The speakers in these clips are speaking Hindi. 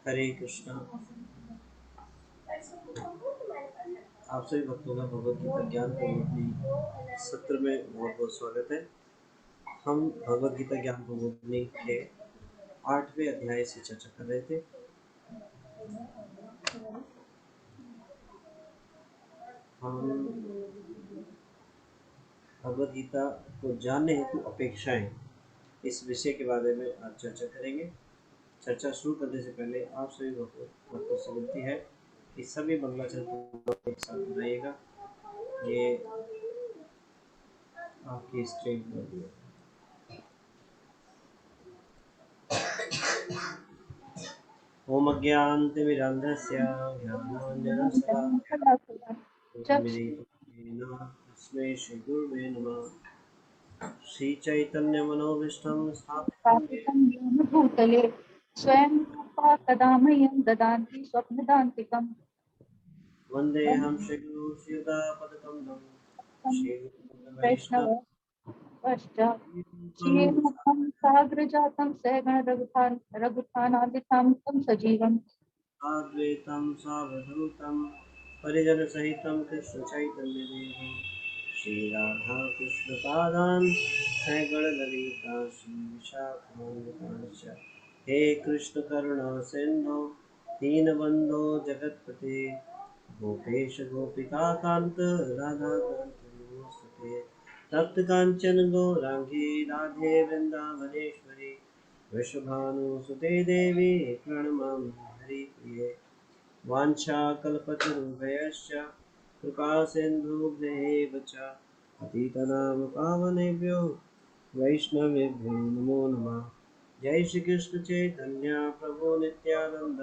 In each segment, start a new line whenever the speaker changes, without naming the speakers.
हरे कृष्णा। आप सभी भक्तों का भगवत गीता ज्ञान प्रबोधनी सत्र में बहुत बहुत स्वागत है। हम भगवत गीता ज्ञान प्रबोधनी के 8वें अध्याय से चर्चा कर रहे थे। हम भगवत गीता को जानने हेतु अपेक्षाएं इस विषय के बारे में आज चर्चा करेंगे। चर्चा शुरू करने से पहले आप सभी भक्तों से विनती है कि सभी मंगलाचरण एक साथ बनाइएगा। ये आपकी स्क्रीन पर भी है। ओम अज्ञानतिमिरान्धस्य ज्ञानाञ्जनशलाकया तस्मै श्रीगुरुवे नमः। श्रीचैतन्यमनोभीष्टं स्थापितं
येन भूतले स्वयं रूपा कदा मह्यं ददाति स्वप्नदान्तिकम्
वन्देऽहं श्रीगुरुं श्रीयुतापदकमलं श्रीगुरुवैष्णवं
वैष्णवश्च श्रीरूपं साग्रजातं सहगण रघुत्थानादितं तं सजीवम्
साद्वैतं सावधूतं परिजनसहितं कृष्णचैतन्यदेवं श्रीराधाकृष्णपादान् सगणललिता श्रीविशाखान्वितांश्च। हे कृष्ण करुणा सिन्धो दीनबन्धो जगत्पते गोपेश गोपिका कान्त राधाकान्त नमोस्तुते। तप्त कांचन गौरांगी राधे वृंदावनेश्वरी वृषभानुसुते देवी प्रणमामि हरिप्रिये। वाञ्छाकल्पतरुभ्यश्च कृपासिन्धुभ्येव च पतितनां पावनेभ्यो वैष्णवेभ्यो नमो नमः। जय श्री कृष्ण चैतन्य प्रभु नित्यानंद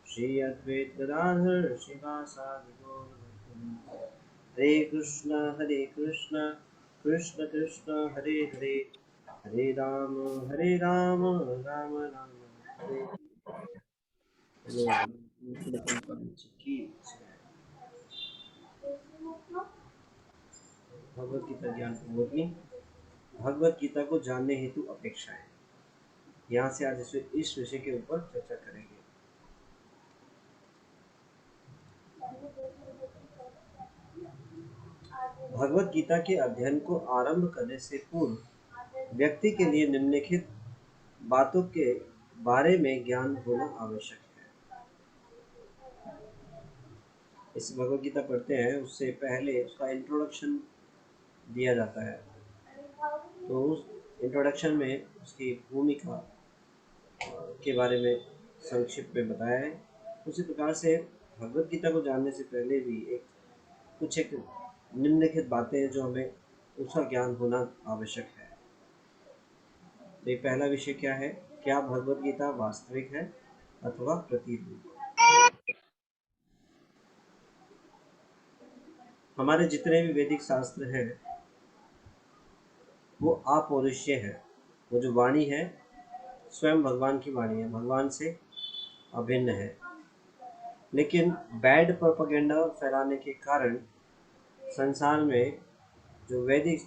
श्री अद्वैत गदाधर श्रीवासादि गौर भक्तवृंद। हरे कृष्ण कृष्ण कृष्ण हरे हरे हरे राम राम राम हरे की। भगवत गीता ज्ञान प्रबोधनी भगवत गीता को जानने हेतु अपेक्षाएं। यहाँ से आज इस विषय के ऊपर चर्चा करेंगे। भगवत गीता के अध्ययन को आरंभ करने से पूर्व व्यक्ति के लिए निम्नलिखित बातों के बारे में ज्ञान होना आवश्यक है। इस भगवत गीता पढ़ते हैं उससे पहले उसका इंट्रोडक्शन दिया जाता है। तो उस इंट्रोडक्शन में उसकी भूमिका के बारे में संक्षिप्त में बताया है। उसी प्रकार से भगवत गीता को जानने से पहले भी एक निम्नलिखित बातें हैं जो हमें उसका ज्ञान होना आवश्यक है। तो ये पहला विषय क्या है? क्या भगवत गीता वास्तविक है अथवा प्रतीत? हमारे जितने भी वैदिक शास्त्र हैं वो अपौरुषीय है। वो जो वाणी है स्वयं भगवान की वाणी है, भगवान से अभिन्न है। लेकिन बैड प्रोपेगेंडा फैलाने के कारण संसार में जो वैदिक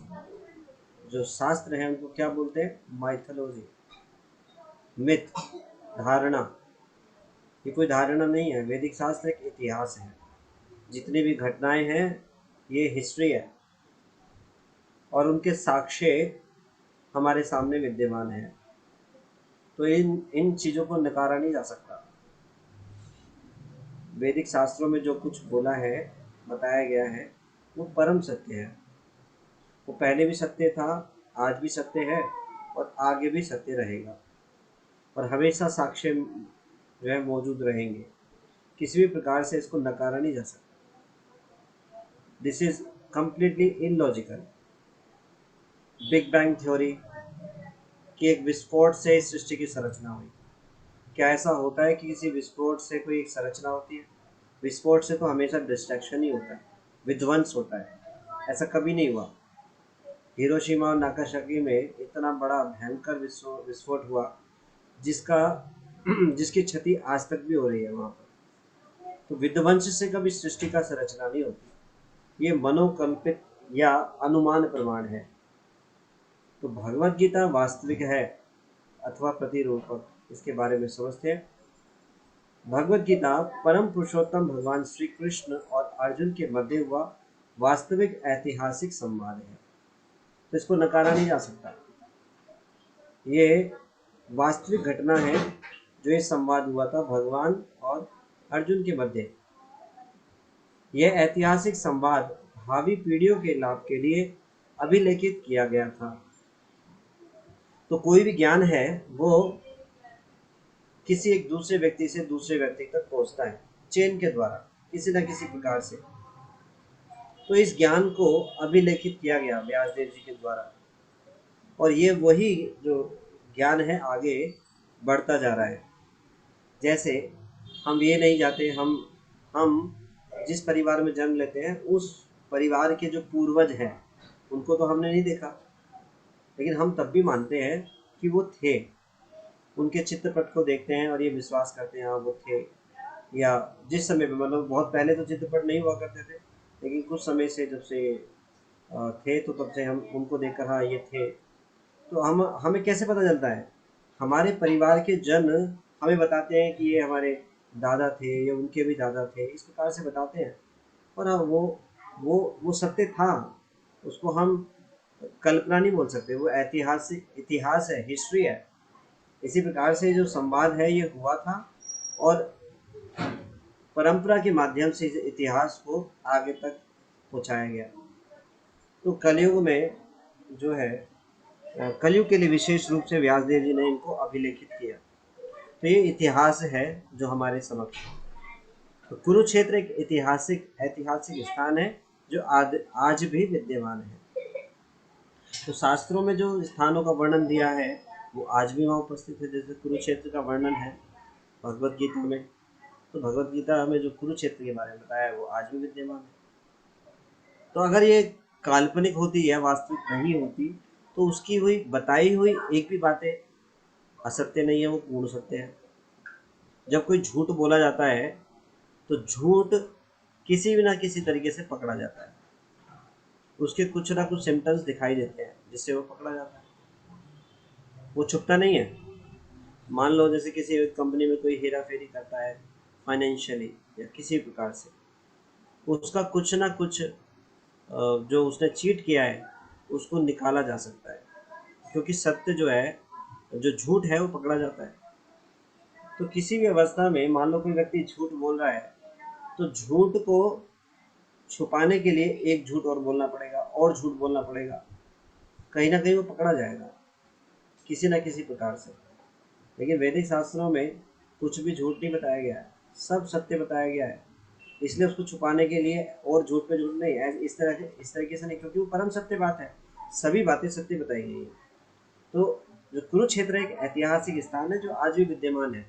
जो शास्त्र हैं उनको क्या बोलते हैं? माइथोलॉजी, मिथ, धारणा। ये कोई धारणा नहीं है। वैदिक शास्त्र एक इतिहास है। जितनी भी घटनाएं हैं ये हिस्ट्री है और उनके साक्ष्य हमारे सामने विद्यमान है। तो इन चीज़ों को नकारा नहीं जा सकता। वैदिक शास्त्रों में जो कुछ बोला है, बताया गया है, वो परम सत्य है। वो पहले भी सत्य था, आज भी सत्य है और आगे भी सत्य रहेगा और हमेशा साक्ष्य जो है मौजूद रहेंगे। किसी भी प्रकार से इसको नकारा नहीं जा सकता। This is completely illogical. Big bang theory कि एक विस्फोट से इस सृष्टि की संरचना हुई। क्या ऐसा होता है कि किसी विस्फोट से कोई एक संरचना होती है? विस्फोट से तो हमेशा डिस्ट्रैक्शन ही होता है, विध्वंस होता है। ऐसा कभी नहीं हुआ। हिरोशिमा और नागासाकी में इतना बड़ा भयंकर विस्फोट हुआ जिसकी क्षति आज तक भी हो रही है वहाँ पर। तो विध्वंस से कभी सृष्टि का संरचना नहीं होती। ये मनोकल्पित या अनुमान प्रमाण है। तो भगवत गीता वास्तविक है अथवा प्रतिरूपक, इसके बारे में समझते हैं। भगवत गीता परम पुरुषोत्तम भगवान श्री कृष्ण और अर्जुन के मध्य हुआ वास्तविक ऐतिहासिक संवाद है। तो इसको नकारा नहीं जा सकता। ये वास्तविक घटना है जो ये संवाद हुआ था भगवान और अर्जुन के मध्य। यह ऐतिहासिक संवाद भावी पीढ़ियों के लाभ के लिए अभिलेखित किया गया था। तो कोई भी ज्ञान है वो किसी एक दूसरे व्यक्ति से दूसरे व्यक्ति तक पहुंचता है चेन के द्वारा, किसी न किसी प्रकार से। तो इस ज्ञान को अभिलेखित किया गया व्यासदेव जी के द्वारा, और ये वही जो ज्ञान है आगे बढ़ता जा रहा है। जैसे हम ये नहीं जाते, हम जिस परिवार में जन्म लेते हैं उस परिवार के जो पूर्वज हैं उनको तो हमने नहीं देखा, लेकिन हम तब भी मानते हैं कि वो थे। उनके चित्रपट को देखते हैं और ये विश्वास करते हैं हाँ वो थे। या जिस समय पे, मतलब बहुत पहले तो चित्रपट नहीं हुआ करते थे, लेकिन कुछ समय से जब से थे तो तब से हम उनको देखकर हाँ ये थे। तो हमें कैसे पता चलता है? हमारे परिवार के जन हमें बताते हैं कि ये हमारे दादा थे, ये उनके भी दादा थे, इस प्रकार से बताते हैं। और हाँ वो सत्य था, उसको हम कल्पना नहीं बोल सकते, वो ऐतिहासिक इतिहास है, हिस्ट्री है। इसी प्रकार से जो संवाद है ये हुआ था और परंपरा के माध्यम से इस इतिहास को आगे तक पहुंचाया गया। तो कलयुग में जो है, कलयुग के लिए विशेष रूप से व्यासदेव जी ने इनको अभिलेखित किया। तो ये इतिहास है जो हमारे समक्ष है। तो कुरुक्षेत्र एक ऐतिहासिक स्थान है जो आज भी विद्यमान है। तो शास्त्रों में जो स्थानों का वर्णन दिया है वो आज भी वहाँ उपस्थित है। जैसे कुरुक्षेत्र का वर्णन है भगवत गीता में, तो भगवत गीता में जो कुरुक्षेत्र के बारे में बताया है वो आज भी विद्यमान है। तो अगर ये काल्पनिक होती या वास्तविक नहीं होती तो उसकी हुई बताई हुई एक भी बातें असत्य नहीं है, वो पूर्ण सत्य है। जब कोई झूठ बोला जाता है तो झूठ किसी भी ना किसी तरीके से पकड़ा जाता है, उसके कुछ ना कुछ सिम्टम्स दिखाई देते हैं जिससे वो पकड़ा जाता है, वो छुपता नहीं है। मान लो जैसे किसी कंपनी में कोई हेरा फेरी करता है फाइनेंशियली या किसी प्रकार से, उसका कुछ ना कुछ जो उसने चीट किया है उसको निकाला जा सकता है, क्योंकि सत्य जो है, जो झूठ है वो पकड़ा जाता है। तो किसी भी अवस्था में मान लो कोई व्यक्ति झूठ बोल रहा है तो झूठ को छुपाने के लिए एक झूठ और बोलना पड़ेगा और झूठ बोलना पड़ेगा, कहीं ना कहीं वो पकड़ा जाएगा किसी न किसी प्रकार से। लेकिन वैदिक शास्त्रों में कुछ भी झूठ नहीं बताया गया है, सब सत्य बताया गया है। इसलिए उसको छुपाने के लिए और झूठ पे झूठ नहीं, इस तरीके से नहीं, क्योंकि वो परम सत्य बात है, सभी बातें सत्य बताई गई है। तो जो कुरुक्षेत्र एक ऐतिहासिक स्थान है जो आज भी विद्यमान है।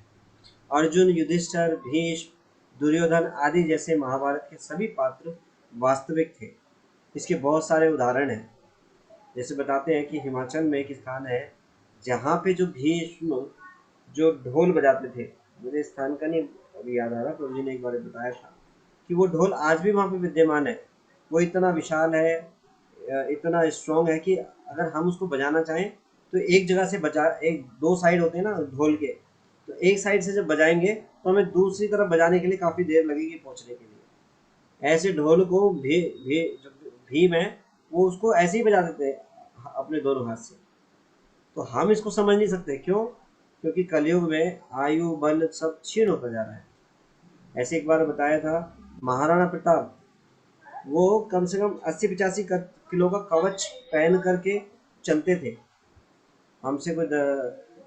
अर्जुन, युधिष्ठिर, भीष्म, दुर्योधन आदि जैसे महाभारत के सभी पात्र वास्तविक थे। इसके बहुत सारे उदाहरण हैं। जैसे बताते हैं कि हिमाचल में एक स्थान है जहाँ पे जो भीष्म जो ढोल बजाते थे, मुझे स्थान का नहीं अभी याद आ रहा, प्रभु जी ने एक बार बताया था कि वो ढोल आज भी वहाँ पे विद्यमान है। वो इतना विशाल है, इतना स्ट्रॉन्ग है कि अगर हम उसको बजाना चाहें तो एक जगह से बजा, एक दो साइड होते हैं ना ढोल के, तो एक साइड से जब बजाएंगे तो हमें दूसरी तरफ बजाने के लिए काफ़ी देर लगेगी पहुँचने के लिए। ऐसे ढोल को जो भीम है वो उसको ऐसे ही बजा देते हैं अपने दोनों हाथ से। तो हम इसको समझ नहीं सकते, क्यों? क्योंकि कलयुग में आयु बल सब क्षीण होता जा रहा है। ऐसे एक बार बताया था महाराणा प्रताप, वो कम से कम 80-85 किलो का कवच पहन करके चलते थे। हमसे कोई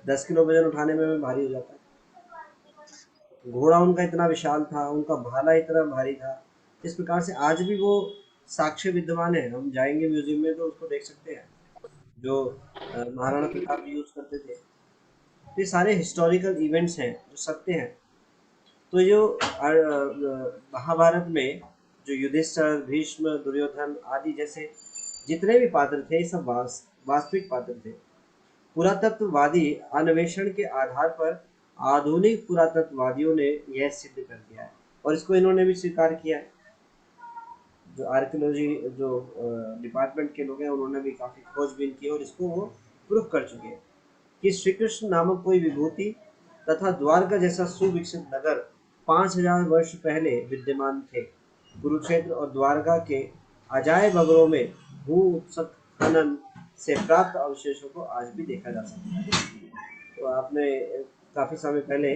10 किलो वजन उठाने में भारी हो जाता है। घोड़ा उनका इतना विशाल था, उनका भाला इतना भारी था। इस प्रकार से आज भी वो साक्ष्य विद्यमान है। हम जाएंगे म्यूजियम में तो उसको देख सकते हैं जो महाराणा प्रताप यूज करते थे। तो ये सारे हिस्टोरिकल इवेंट्स हैं जो सत्य हैं। तो जो महाभारत में जो युधिष्ठिर, भीष्म, दुर्योधन आदि जैसे जितने भी पात्र थे सब वास्तविक पात्र थे। पुरातत्ववादी अन्वेषण के आधार पर आधुनिक पुरातत्ववादियों ने यह सिद्ध कर दिया है और इसको इन्होंने भी स्वीकार किया है। जो आर्कियोलॉजी जो डिपार्टमेंट के लोग हैं उन्होंने भी काफ़ी खोजबीन की और इसको वो प्रूफ कर चुके हैं कि श्री कृष्ण नामक कोई विभूति तथा द्वारका जैसा सुविकसित नगर 5000 वर्ष पहले विद्यमान थे। कुरुक्षेत्र और द्वारका के अजायब नगरों में भू उत्सव खनन से प्राप्त अवशेषों को आज भी देखा जा सकता है। तो आपने काफी समय पहले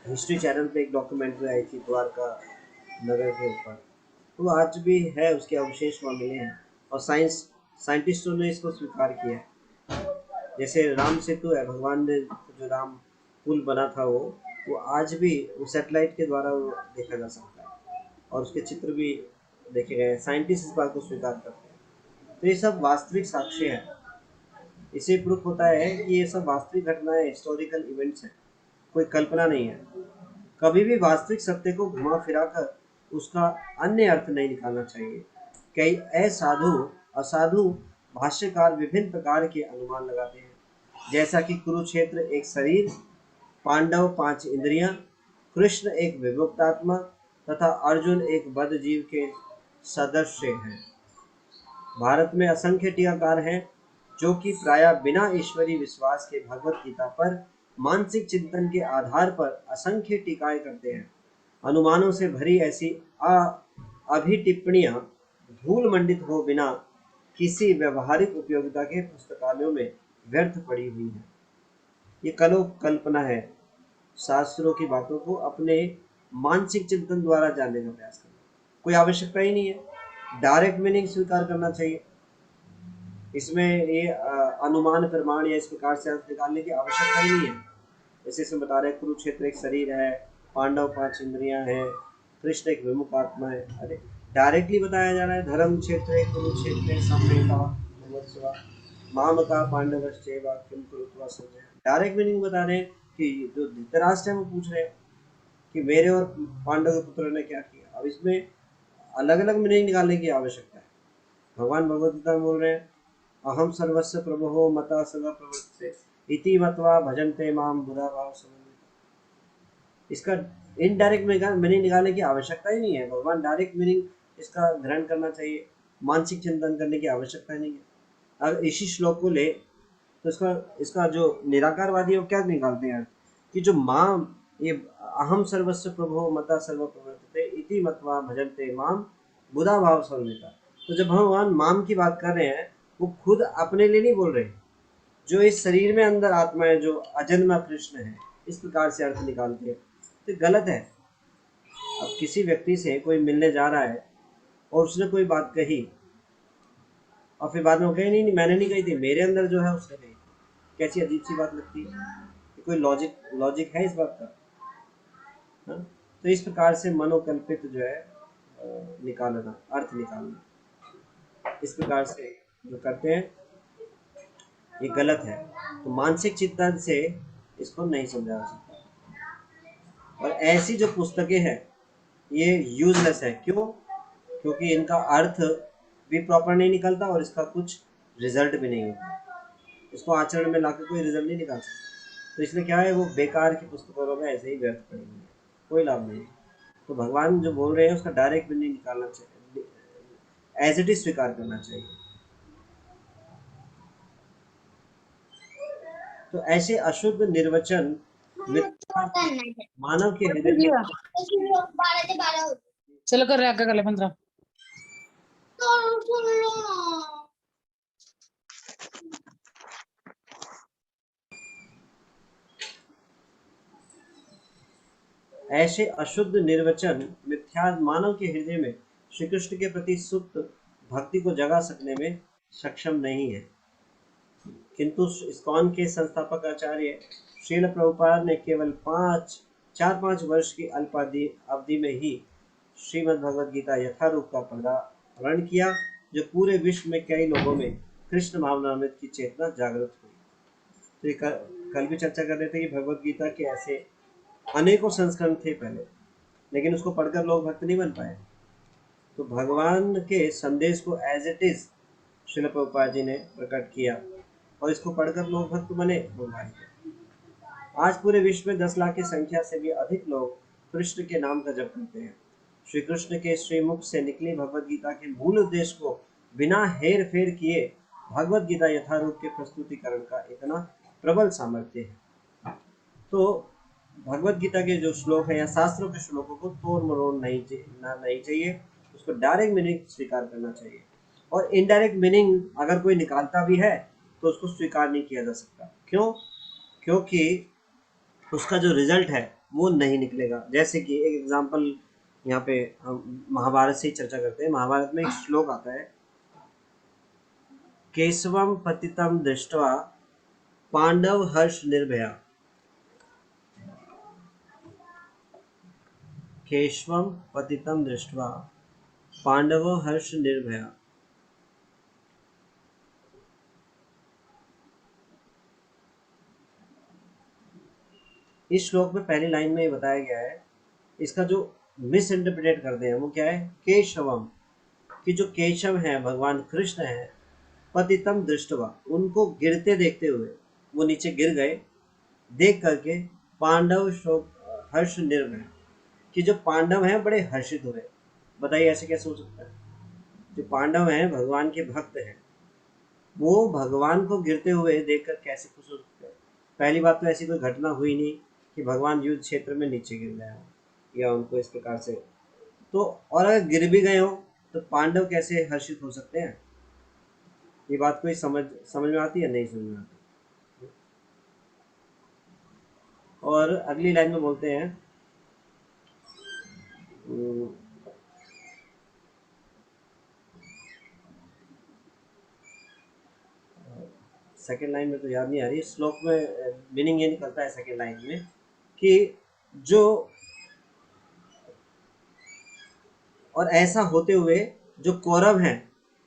हिस्ट्री चैनल पे एक डॉक्यूमेंट्री आई थी द्वारका नगर के ऊपर, तो आज भी है, उसके अवशेष वहाँ मिले हैं और साइंटिस्टों ने इसको स्वीकार किया है। जैसे राम सेतु है, भगवान ने जो राम पुल बना था वो आज भी सैटेलाइट के द्वारा वो देखा जा सकता है और उसके चित्र भी देखे गए हैं। साइंटिस्ट इस बात को स्वीकार करते हैं। तो ये सब वास्तविक साक्ष्य है। इसे प्रूफ होता है कि ये सब वास्तविक घटनाएं, हिस्टोरिकल इवेंट्स हैं, कोई कल्पना नहीं है। कभी भी वास्तविक सत्य को घुमा फिरा कर उसका अन्य अर्थ नहीं निकालना चाहिए। कई असाधु असाधु भाष्यकार विभिन्न प्रकार के अनुमान लगाते हैं, जैसा कि कुरुक्षेत्र एक शरीर, पांडव 5 इंद्रियां, कृष्ण एक विभुक्त आत्मा तथा अर्जुन एक बद्ध जीव के सदस्य हैं। भारत में असंख्य टीकाकार हैं जो कि प्रायः बिना ईश्वरीय विश्वास के भगवत गीता पर मानसिक चिंतन के आधार पर असंख्य टीकाएं करते हैं। अनुमानों से भरी ऐसी अभिटिप्पणियां धूल मंडित हो बिना किसी व्यवहारिक उपयोगिता के पुस्तकालयों में व्यर्थ पड़ी हुई है। ये कल्पना है। शास्त्रों की बातों को अपने मानसिक चिंतन द्वारा जानने का प्रयास करना, कोई आवश्यकता ही नहीं है। डायरेक्ट मीनिंग स्वीकार करना चाहिए। इसमें ये अनुमान प्रमाण या इस प्रकार से अर्थ निकालने की आवश्यकता ही नहीं है। जैसे इसमें बता रहे कुरुक्षेत्र एक शरीर है, पांडव 5 इंद्रियां हैं, कृष्ण एक विमुख आत्मा है। अरे डायरेक्टली बताया जा रहा है, धर्म क्षेत्र कुरुक्षेत्र सम्मेता माम का पांडवश्चैव किम कुरुत्वा संजय। डायरेक्ट मीनिंग बता रहे हैं कि जो धृतराष्ट्र है वो पूछ रहे हैं कि मेरे और पांडव के पुत्र ने क्या किया। अब इसमें अलग अलग मीनिंग निकालने की आवश्यकता है। भगवान भगवद गीता में बोल रहे हैं अहम सर्वस्व प्रभो मता सर्व प्रवर्तते इति मत्वा भजन्ते माम बुधा भाव समन्विता। इसका इनडायरेक्ट मीनिंग निकालने की आवश्यकता ही नहीं है। भगवान डायरेक्ट मीनिंग इसका ग्रहण करना चाहिए, मानसिक चिंतन करने की आवश्यकता नहीं है। अगर इसी श्लोक को ले तो इसका जो निराकारवादी है वो क्या निकालते हैं कि जो माम, ये अहम सर्वस्व प्रभो मता सर्व प्रवर्तते इति मत्वा भजन्ते माम बुधा भाव समन्विता। तो जब भगवान माम की बात कर रहे हैं वो खुद अपने लिए नहीं बोल रहे, जो इस शरीर में अंदर आत्मा है, जो अजन्मा कृष्ण है, इस प्रकार से अर्थ निकालते हैं तो गलत है। अब किसी व्यक्ति से कोई मिलने जा रहा है और उसने कोई बात कही और फिर बाद में वो कहे नहीं मैंने नहीं कही थी, मेरे अंदर जो है उसने कही, कैसी अजीब सी बात लगती है। कोई लॉजिक है इस बात का? हाँ? तो इस प्रकार से मनोकल्पित जो है निकालना, अर्थ निकालना, इस प्रकार से जो करते हैं ये गलत है। तो मानसिक चिंतन से इसको नहीं समझा जा सकता। और ऐसी जो पुस्तकें हैं ये यूजलेस है। क्यों? क्योंकि इनका अर्थ भी प्रॉपर नहीं निकलता और इसका कुछ रिजल्ट भी नहीं होता। इसको आचरण में लाकर कोई रिजल्ट नहीं निकाल सकता। तो इसलिए क्या है, वो बेकार की पुस्तकों में ऐसे ही व्यर्थ पड़ी हुई है, कोई लाभ नहीं। तो भगवान जो बोल रहे हैं उसका डायरेक्ट मीनिंग निकालना चाहिए, एज इट इज स्वीकार करना चाहिए। तो ऐसे अशुद्ध निर्वचन मानव के हृदय में
चलो कर रहे कर ले 15
ऐसे अशुद्ध निर्वचन मिथ्या मानव के हृदय में श्री कृष्ण के प्रति सुप्त भक्ति को जगा सकने में सक्षम नहीं है। किंतु इस्कॉन के संस्थापक आचार्य श्रील प्रभुपाद ने केवल 4-5 वर्ष की अवधि में ही श्रीमद् भगवद गीता यथारूप का पदार्पण किया, जो पूरे विश्व में कई लोगों में कृष्ण भावनामृत की चेतना जागृत हुई। तो कल भी चर्चा कर रहे थे कि भगवद गीता के ऐसे अनेकों संस्करण थे पहले, लेकिन उसको पढ़कर लोग भक्त नहीं बन पाए। तो भगवान के संदेश को as it is Srila Prabhupada ji ने प्रकट किया और इसको पढ़कर लोग भक्त बने भाई। आज पूरे विश्व में 10 लाख की संख्या से भी अधिक लोग कृष्ण के नाम का जप करते हैं। श्री कृष्ण के श्रीमुख से निकली भगवद गीता के मूल उद्देश्य को बिना हेर फेर किए भगवद गीता यथारूप के प्रस्तुतिकरण का इतना प्रबल सामर्थ्य है। तो भगवत गीता के जो श्लोक है या शास्त्रों के श्लोकों को तोड़ मरोड़ नहीं चाहिए, उसको डायरेक्ट मीनिंग स्वीकार करना चाहिए। और इनडायरेक्ट मीनिंग अगर कोई निकालता भी है तो उसको स्वीकार नहीं किया जा सकता। क्यों? क्योंकि उसका जो रिजल्ट है वो नहीं निकलेगा। जैसे कि एक एग्जांपल यहाँ पे हम महाभारत से ही चर्चा करते हैं। महाभारत में एक श्लोक आता है, केशवम पतितम दृष्ट्वा पांडव हर्ष निर्भया। केशवम पतितम दृष्ट्वा पांडव हर्ष निर्भया। इस श्लोक में पहली लाइन में ये बताया गया है, इसका जो मिस इंटरप्रिटेट करते हैं वो क्या है, केशवम, कि जो केशव हैं भगवान कृष्ण हैं, पतितम दृष्टवा, उनको गिरते देखते हुए, वो नीचे गिर गए, देख करके पांडव शोक हर्ष निर्भय, कि जो पांडव हैं बड़े हर्षित हुए। बताइए ऐसे कैसे हो सकता है? जो पांडव हैं भगवान के भक्त हैं, वो भगवान को गिरते हुए देखकर कैसे खुश हो सकते हैं? पहली बात तो ऐसी कोई घटना हुई नहीं कि भगवान युद्ध क्षेत्र में नीचे गिर गए हो या उनको इस प्रकार से। तो और अगर गिर भी गए हो तो पांडव कैसे हर्षित हो सकते हैं? ये बात कोई समझ समझ में आती है? नहीं समझ में आती। और अगली लाइन में बोलते हैं, सेकेंड लाइन में तो याद नहीं आ रही, श्लोक में मीनिंग ये निकलता है सेकेंड लाइन में कि जो, और ऐसा होते हुए जो कौरव हैं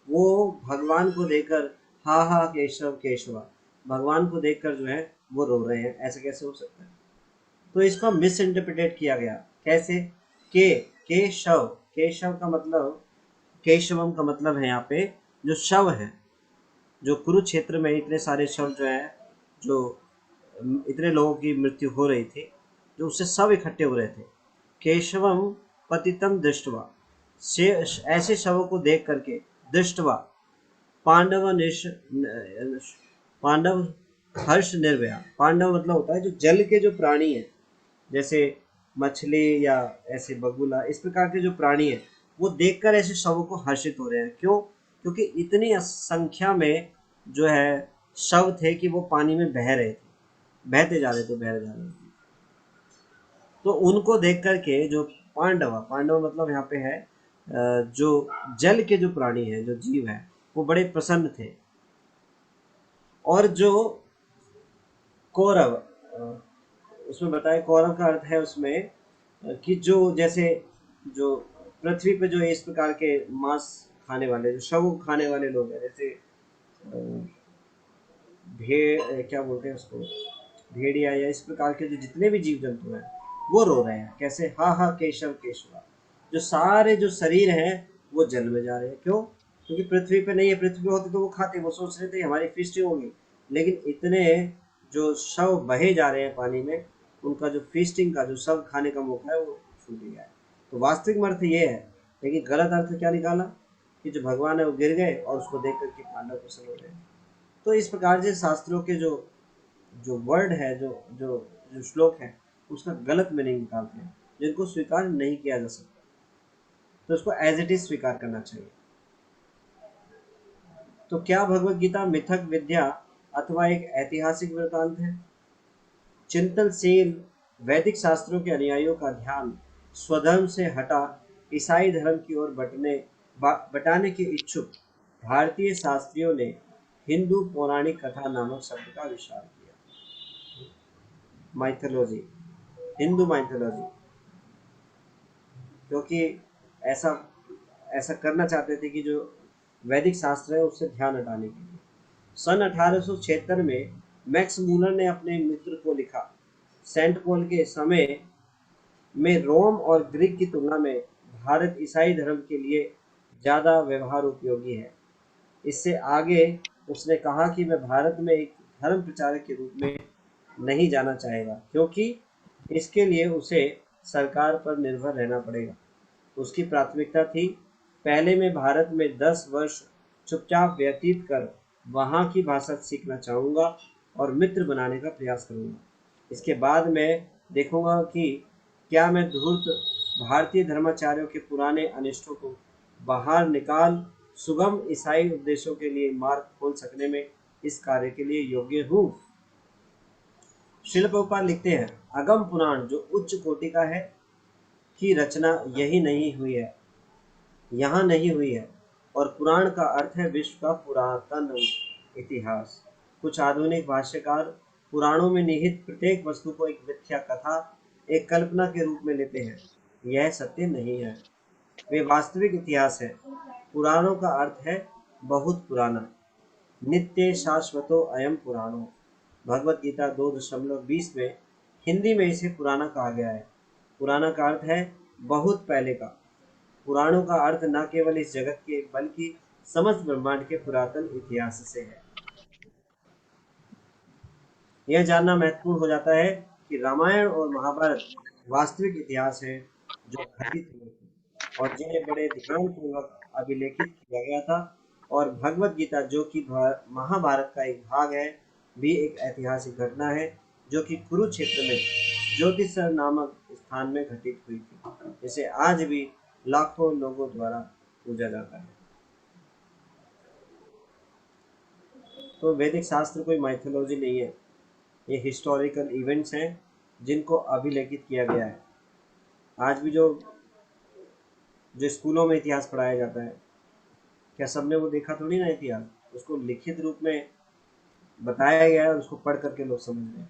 वो भगवान को देखकर हा हा केशव केशवा, भगवान को देखकर जो है वो रो रहे हैं। ऐसा कैसे हो सकता है? तो इसको मिस इंटरप्रिटेट किया गया। कैसे? के केशव, केशव का मतलब, केशवम का मतलब है यहाँ पे जो शव है, जो कुरुक्षेत्र में इतने सारे शव जो है, जो इतने लोगों की मृत्यु हो रही थी, जो उससे सब इकट्ठे हो रहे थे, केशवम पतितम दृष्टवा, से ऐसे शवों को देख करके, दृष्टवा पांडव पांडव हर्ष निर्भया। पांडव मतलब होता है जो जल के जो प्राणी हैं, जैसे मछली या ऐसे बगुला, इस प्रकार के जो प्राणी हैं, वो देखकर ऐसे शवों को हर्षित हो रहे हैं। क्यों? क्योंकि इतनी संख्या में जो है शव थे कि वो पानी में बह रहे थे, बहते जा रहे थे, बह जा रहे थे। तो उनको देख करके जो पांडव, पांडव मतलब यहाँ पे है जो जल के जो प्राणी हैं, जो जीव हैं, वो बड़े प्रसन्न थे। और जो कौरव, उसमें बताया, कौरव का अर्थ है उसमें कि जो जैसे जो पृथ्वी पे जो इस प्रकार के मांस खाने वाले, जो शव खाने वाले लोग हैं, जैसे भेड़, क्या बोलते हैं उसको, भेड़िया, या इस प्रकार के जो जितने भी जीव जंतु हैं वो रो रहे हैं। कैसे? हा हा केशव केशवा, जो सारे जो शरीर हैं वो जल में जा रहे हैं। क्यों? क्योंकि पृथ्वी पे नहीं है, पृथ्वी पे होते तो वो खाते, वो सोच रहे थे हमारी फीस्टिंग होगी। लेकिन इतने जो शव बहे जा रहे हैं पानी में, उनका जो फीस्टिंग का, जो सब खाने का मौका है वो छूट गया है। तो वास्तविक अर्थ ये है, लेकिन गलत अर्थ क्या निकाला कि जो भगवान है वो गिर गए और उसको देख करके पांडव प्रसन्न हो गए। तो इस प्रकार से शास्त्रों के जो जो वर्ड है, जो जो जो श्लोक है, उसका गलत मीनिंग निकालते हैं, जिनको स्वीकार नहीं किया जा सकता। तो उसको एज इट इज स्वीकार करना चाहिए। तो क्या भगवत गीता मिथक विद्या अथवा एक ऐतिहासिक वृतांत है? चिंतनशील वैदिक शास्त्रों के अनुयायियों का ध्यान स्वधर्म से हटा ईसाई धर्म की ओर बटाने के इच्छुक भारतीय शास्त्रियों ने हिंदू पौराणिक कथा नामक शब्द का आविष्कार किया। माइथोलॉजी, हिंदू माइथोलॉजी, क्योंकि ऐसा ऐसा करना चाहते थे कि जो वैदिक शास्त्र है उससे ध्यान हटाने के लिए। सन 1876 में मैक्स मूलर ने अपने मित्र को लिखा, सेंट पॉल के समय में रोम और ग्रीक की तुलना में भारत ईसाई धर्म के लिए ज़्यादा व्यवहार उपयोगी है। इससे आगे उसने कहा कि वह भारत में एक धर्म प्रचारक के रूप में नहीं जाना चाहेगा, क्योंकि इसके लिए उसे सरकार पर निर्भर रहना पड़ेगा। उसकी प्राथमिकता थी, पहले मैं भारत में 10 वर्ष चुपचाप व्यतीत कर वहाँ की भाषा सीखना चाहूँगा और मित्र बनाने का प्रयास करूँगा। इसके बाद मैं देखूंगा कि क्या मैं धूर्त भारतीय धर्माचार्यों के पुराने अनिष्टों को बाहर निकाल सुगम ईसाई उपदेशों के लिए मार्ग खोल सकने में इस कार्य के लिए योग्य हूँ। श्रील प्रभुपाद लिखते हैं, अगम पुराण जो उच्च कोटि का है की रचना यही नहीं हुई है, यहाँ नहीं हुई है, और पुराण का अर्थ है विश्व का पुरातन इतिहास। कुछ आधुनिक भाष्यकार पुराणों में निहित प्रत्येक वस्तु को एक मिथ्या कथा, एक कल्पना के रूप में लेते हैं। यह सत्य नहीं है, वे वास्तविक इतिहास है। पुराणों का अर्थ है बहुत पुराना। नित्य शाश्वतो अयम पुराणो, भगवत गीता 2:20 में हिंदी में इसे पुराना कहा गया है। पुराना का अर्थ है बहुत पहले का। पुराणों का अर्थ न केवल इस जगत के बल्कि समस्त ब्रह्मांड के पुरातन इतिहास से है। यह जानना महत्वपूर्ण हो जाता है कि रामायण और महाभारत वास्तविक इतिहास है जो घटित हुए थे और जिन्हें बड़े ध्यानपूर्वक अभिलेखित किया गया था, और भगवत गीता जो कि महाभारत का एक भाग है भी एक ऐतिहासिक घटना है जो कि कुरुक्षेत्र में ज्योतिषर नामक स्थान में घटित हुई थी, जिसे आज भी लाखों लोगों द्वारा पूजा जाता है। तो वैदिक शास्त्र कोई माइथोलॉजी नहीं है, ये हिस्टोरिकल इवेंट्स हैं जिनको अभिलेखित किया गया है। आज भी जो जो स्कूलों में इतिहास पढ़ाया जाता है, क्या सबने वो देखा थोड़ी ना इतिहास, उसको लिखित रूप में बताया गया है और उसको पढ़ करके लोग समझ रहे हैं,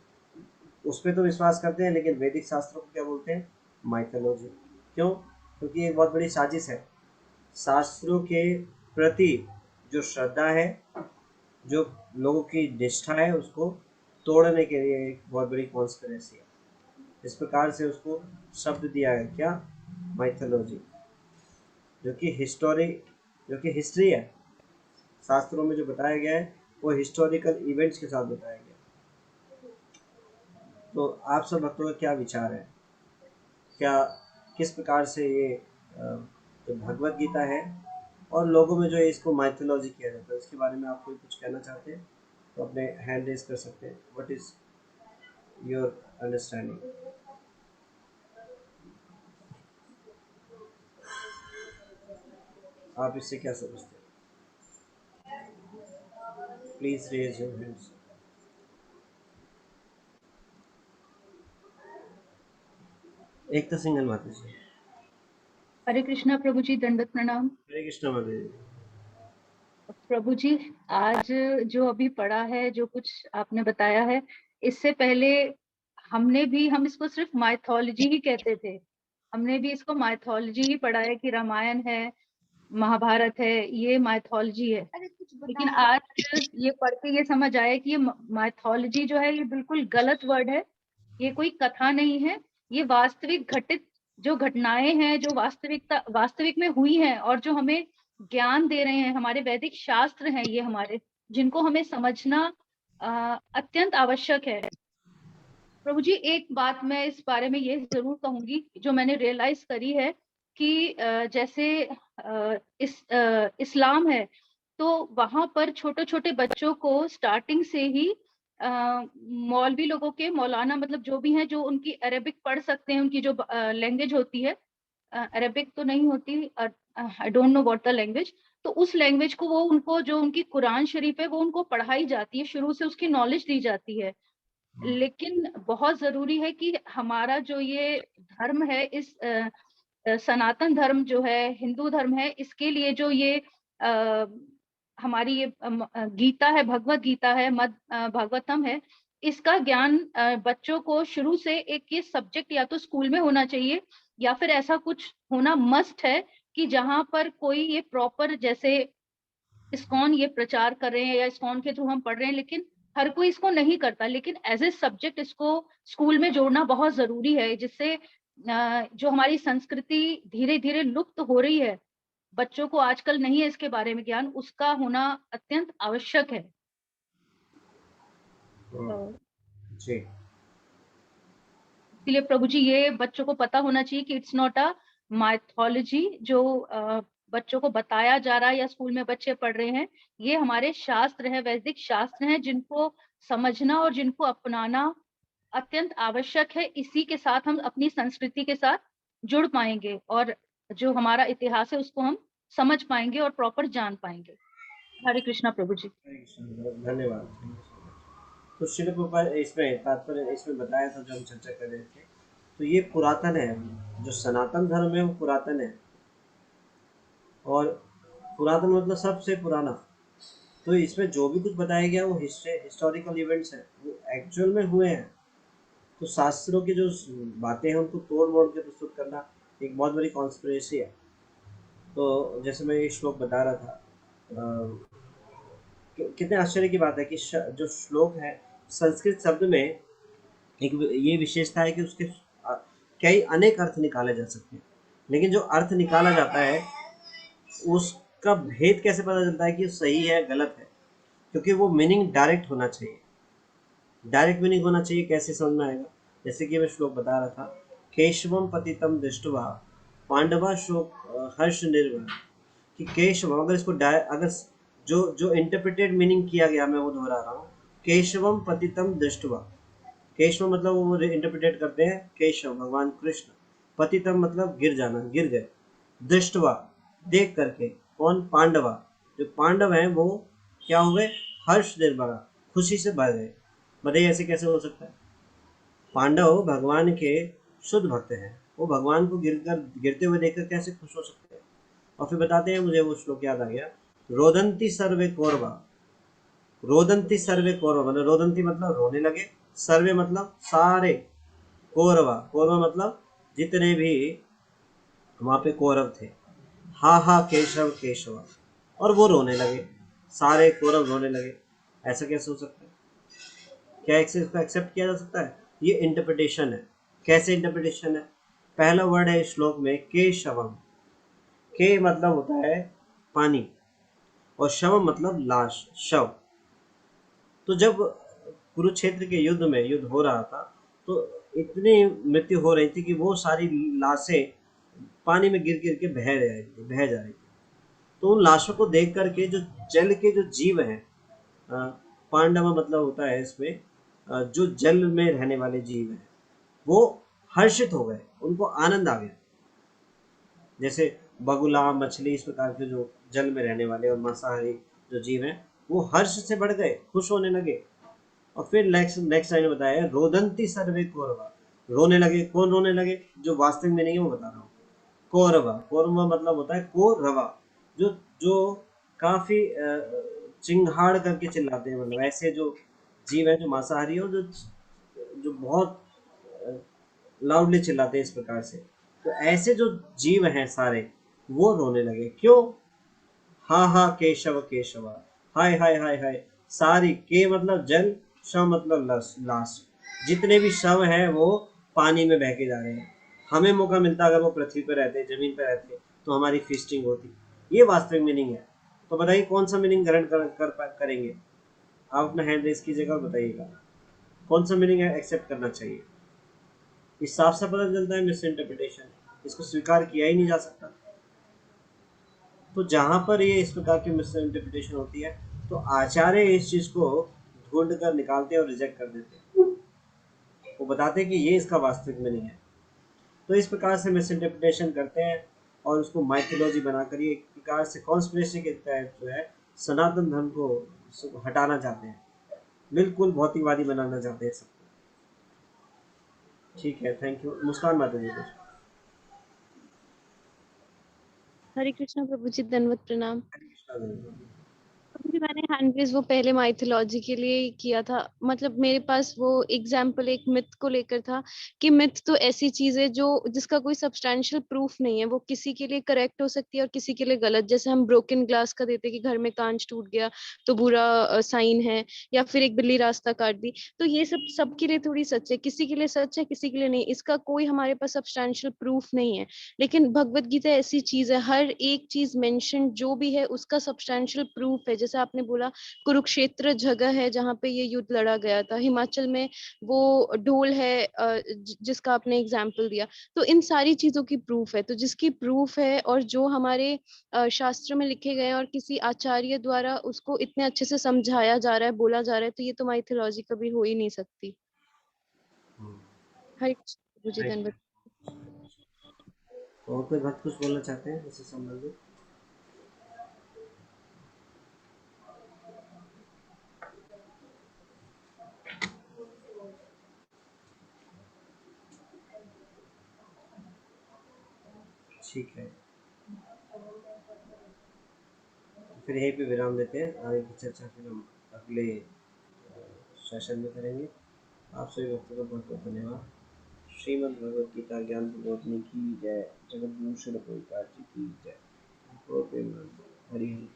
उस पर तो विश्वास करते हैं। लेकिन वैदिक शास्त्रों को क्या बोलते हैं? माइथोलॉजी। क्यों? क्योंकि ये बहुत बड़ी साजिश है। शास्त्रों के प्रति जो श्रद्धा है, जो लोगों की निष्ठा है, उसको तोड़ने के लिए एक बहुत बड़ी कॉन्स्पिरेसी है। इस प्रकार से उसको शब्द दिया है क्या? माइथोलॉजी, जो कि हिस्ट्री है। शास्त्रों में जो बताया गया है वो हिस्टोरिकल इवेंट्स के साथ बताया गया है। तो आप सब भक्तों का क्या विचार है? क्या किस प्रकार से ये जो भगवत गीता है और लोगों में जो है इसको माइथोलॉजी किया जाता है, इसके बारे में आप कोई कुछ कहना चाहते हैं तो अपने हैंड रेज कर सकते हैं। What is your understanding? आप इससे क्या समझते हैं? Please raise your hands. एक तो सिंगल माता जी।
हरे कृष्णा प्रभु जी, दंडवत प्रणाम।
हरे कृष्णा माता जी।
प्रभु जी, आज जो अभी पढ़ा है, जो कुछ आपने बताया है, इससे पहले हम इसको सिर्फ माइथोलॉजी ही कहते थे। हमने भी इसको माइथोलॉजी ही पढ़ा है कि रामायण है, महाभारत है, ये माइथोलॉजी है। लेकिन आज ये पढ़ के ये समझ आया कि ये माइथोलॉजी जो है ये बिल्कुल गलत वर्ड है। ये कोई कथा नहीं है, ये वास्तविक घटित जो घटनाएं हैं, जो वास्तविक में हुई हैं और जो हमें ज्ञान दे रहे हैं, हमारे वैदिक शास्त्र हैं ये हमारे, जिनको हमें समझना अत्यंत आवश्यक है। प्रभु जी, एक बात मैं इस बारे में ये जरूर कहूंगी जो मैंने रियलाइज करी है कि जैसे इस्लाम है, तो वहां पर छोटे छोटे बच्चों को स्टार्टिंग से ही मौलवी लोगों के, मौलाना मतलब जो भी हैं, जो उनकी अरेबिक पढ़ सकते हैं, उनकी जो लैंग्वेज होती है, अरेबिक तो नहीं होती, I don't know what the language, तो उस लैंग्वेज को वो उनको, जो उनकी कुरान शरीफ है वो उनको पढ़ाई जाती है, शुरू से उसकी नॉलेज दी जाती है। लेकिन बहुत जरूरी है कि हमारा जो ये धर्म है, इस सनातन धर्म जो है, हिंदू धर्म है, इसके लिए जो ये हमारी ये गीता है, भगवत गीता है, मद भागवतम है, इसका ज्ञान बच्चों को शुरू से एक ये सब्जेक्ट या तो स्कूल में होना चाहिए, या फिर ऐसा कुछ होना मस्ट है कि जहां पर कोई ये प्रॉपर, जैसे इस्कॉन ये प्रचार कर रहे हैं या इस्कॉन के थ्रू हम पढ़ रहे हैं, लेकिन हर कोई इसको नहीं करता, लेकिन एज ए सब्जेक्ट इसको स्कूल में जोड़ना बहुत जरूरी है, जिससे जो हमारी संस्कृति धीरे धीरे लुप्त हो रही है, बच्चों को आजकल नहीं है इसके बारे में ज्ञान, उसका होना अत्यंत आवश्यक है। तो
जी।
इसलिए प्रभु जी, ये बच्चों को पता होना चाहिए कि इट्स नॉट अ माइथोलॉजी जो बच्चों को बताया जा रहा है या स्कूल में बच्चे पढ़ रहे हैं। ये हमारे शास्त्र है, वैदिक शास्त्र हैं, जिनको समझना और जिनको अपनाना अत्यंत आवश्यक है। इसी के साथ हम अपनी संस्कृति के साथ जुड़ पाएँगे और जो हमारा इतिहास है उसको हम समझ पाएँगे और प्रॉपर जान पाएँगे। हरे कृष्णा प्रभु जी।
हरे कृष्ण, धन्यवाद, थैंक यू सो मच। तो शिल प्रभुपाद इसमें तात्पर्य इसमें बताया था जो हम चर्चा कर रहे थे, तो ये पुरातन है, जो सनातन धर्म है वो पुरातन है, और पुरातन मतलब सबसे पुराना। तो इसमें जो भी कुछ बताया गया वो हिस्टोरिकल इवेंट्स हैं, वो एक्चुअल में हुए हैं। तो शास्त्रों की जो बातें हैं उनको तोड़ मोड़ के प्रस्तुत करना एक बहुत बड़ी कॉन्स्पिरेसी है। तो जैसे मैं ये श्लोक बता रहा था, कितने आश्चर्य की बात है कि जो श्लोक है संस्कृत शब्द में एक ये विशेषता है कि उसके कई अनेक अर्थ निकाले जा सकते हैं, लेकिन जो अर्थ निकाला जाता है उसका भेद कैसे पता चलता है कि सही है गलत है, क्योंकि वो मीनिंग डायरेक्ट होना चाहिए। डायरेक्ट मीनिंग होना चाहिए, कैसे समझ में आएगा? जैसे कि मैं श्लोक बता रहा था, केशवम पतितम दृष्टवा पांडवा शोक हर्ष निर्भर, कि केशवम, अगर इसको अगर जो जो इंटरप्रिटेड मीनिंग किया गया मैं वो दोहरा रहा हूँ, केशवम पतितम दृष्टवा। केशव मतलब वो इंटरप्रिटेट करते हैं केशव भगवान कृष्ण, पतितम मतलब गिर जाना, गिर गए, दृष्टवा देख करके, कौन? पांडवा, जो पांडव हैं वो क्या हो गए? हर्ष निर्भरा, खुशी से भर गए। बताइए ऐसे कैसे हो सकता है? पांडव भगवान के शुद्ध भक्त हैं, वो भगवान को गिरते हुए देखकर कैसे खुश हो सकते हैं? और फिर बताते हैं, मुझे वो श्लोक याद आ गया, रोदंती सर्वे कौरवा, रोदंती सर्वे कौरवा मतलब रोदंती मतलब रोने लगे, सर्वे मतलब सारे, कौरवा, कौरवा मतलब जितने भी वहां पे कौरव थे, हा हा केशव केशव, और वो रोने लगे, सारे कौरव रोने लगे। ऐसा कैसे हो सकता है? क्या इसको एक्सेप्ट किया जा सकता है? ये इंटरप्रिटेशन है। कैसे इंटरप्रिटेशन है? पहला वर्ड है इस श्लोक में केशवम, के मतलब होता है पानी, और शवम मतलब लाश, शव। तो जब कुरुक्षेत्र के युद्ध में युद्ध हो रहा था, तो इतनी मृत्यु हो रही थी कि वो सारी लाशें पानी में गिर गिर के बह जा रही थी। तो उन लाशों को देख करके जो जल के जो जीव हैं, पांडव मतलब होता है इसमें जो जल में रहने वाले जीव हैं, वो हर्षित हो गए, उनको आनंद आ गया। जैसे बगुला, मछली, इस प्रकार के जो जल में रहने वाले और मांसाहारी जो जीव हैं, वो हर्ष से बढ़ गए, खुश होने लगे। और फिर नेक्स्ट नेक्स्ट लाइन में बताया, रोदंती सर्वे कौरवा, रोने लगे। कौन रोने लगे? जो वास्तविक में नहीं है वो बता रहा हूँ। कौरवा, कौरवा मतलब होता है कौरवा, जो जो काफी चिंगाड़ करके चिल्लाते हैं, मतलब ऐसे जो जीव है जो मांसाहारी है और जो जो बहुत लाउडली चिल्लाते हैं इस प्रकार से। तो ऐसे जो जीव हैं सारे, वो रोने लगे। क्यों? हा हा केशव केशव, हाय हाय हाय हाय, सारी, के मतलब जल, शव मतलब लाश, जितने भी शव हैं वो पानी में बह के जा रहे हैं। हमें मौका मिलता अगर वो पृथ्वी पर रहते, जमीन पर रहते, तो हमारी फिस्टिंग होती। ये वास्तविक मीनिंग है। तो बताइए कौन सा मीनिंग ग्रहण करेंगे? आप अपना हैंड रेस कीजिएगा और बताइएगा कौन सा मीनिंग एक्सेप्ट करना चाहिए। इस साफ साफ पता चलता है मिस इंटरप्रिटेशन, इसको स्वीकार किया ही नहीं जा सकता। तो जहां पर ये इस प्रकार की मिस इंटरप्रिटेशन होती है, तो आचार्य इस चीज को ढूंढ कर निकालते हैं और रिजेक्ट कर देते हैं। वो बताते हैं कि ये इसका वास्तविक मीनिंग है। तो इस प्रकार से मिस इंटरप्रिटेशन करते हैं और उसको माइथोलॉजी बनाकर ये एक प्रकार से कॉन्स्पिरेसी के तहत जो है सनातन धर्म को हटाना चाहते हैं, बिल्कुल भौतिकवादी बनाना चाहते हैं सबको। ठीक है, थैंक यू। मुस्कान माता जी कुछ?
हरे कृष्णा प्रभु जी, दंडवत प्रणाम।
हरे कृष्णा जी।
जी, मैंने हैंड रेज़ वो पहले माइथोलॉजी के लिए ही किया था। मतलब मेरे पास वो एग्जाम्पल एक मिथ को लेकर था कि मिथ तो ऐसी चीज है जो जिसका कोई सब्सटैंशियल प्रूफ नहीं है। वो किसी के लिए करेक्ट हो सकती है और किसी के लिए गलत। जैसे हम ब्रोकन ग्लास का देते कि घर में कांच टूट गया तो बुरा साइन है, या फिर एक बिल्ली रास्ता काट दी। तो ये सब सबके लिए थोड़ी सच है, किसी के लिए सच है किसी के लिए नहीं। इसका कोई हमारे पास सब्सटैंशियल प्रूफ नहीं है। लेकिन भगवत गीता ऐसी चीज है, हर एक चीज मेंशन जो भी है उसका सब्सटैंशियल प्रूफ है। जैसे आपने बोला कुरुक्षेत्र जगह है जहाँ पे ये युद्ध लड़ा गया था, हिमाचल में वो ढोल है जिसका आपने एग्जाम्पल दिया। तो इन सारी चीजों की प्रूफ है। तो जिसकी प्रूफ है और जो हमारे शास्त्र में लिखे गए हैं और किसी आचार्य द्वारा उसको इतने अच्छे से समझाया जा रहा है, बोला जा रहा है, तो ये तो माइथोलॉजी कभी हो ही नहीं सकती।
हम्म,
हरे कृष्ण प्रभु जी,
right.
धन्यवाद।
तो और कोई भक्त कुछ बोलना चाहते हैं इससे संबंधित? ठीक है, फिर यहीं पे विराम देते हैं। आगे की चर्चा फिर हम अगले सेशन में करेंगे। आप सभी भक्तों का बहुत बहुत धन्यवाद। श्रीमद् भगवद गीता ज्ञान प्रबोधिनी की जय। जगत गुरु श्री प्रभुपाद जी की जय। हरि हरि।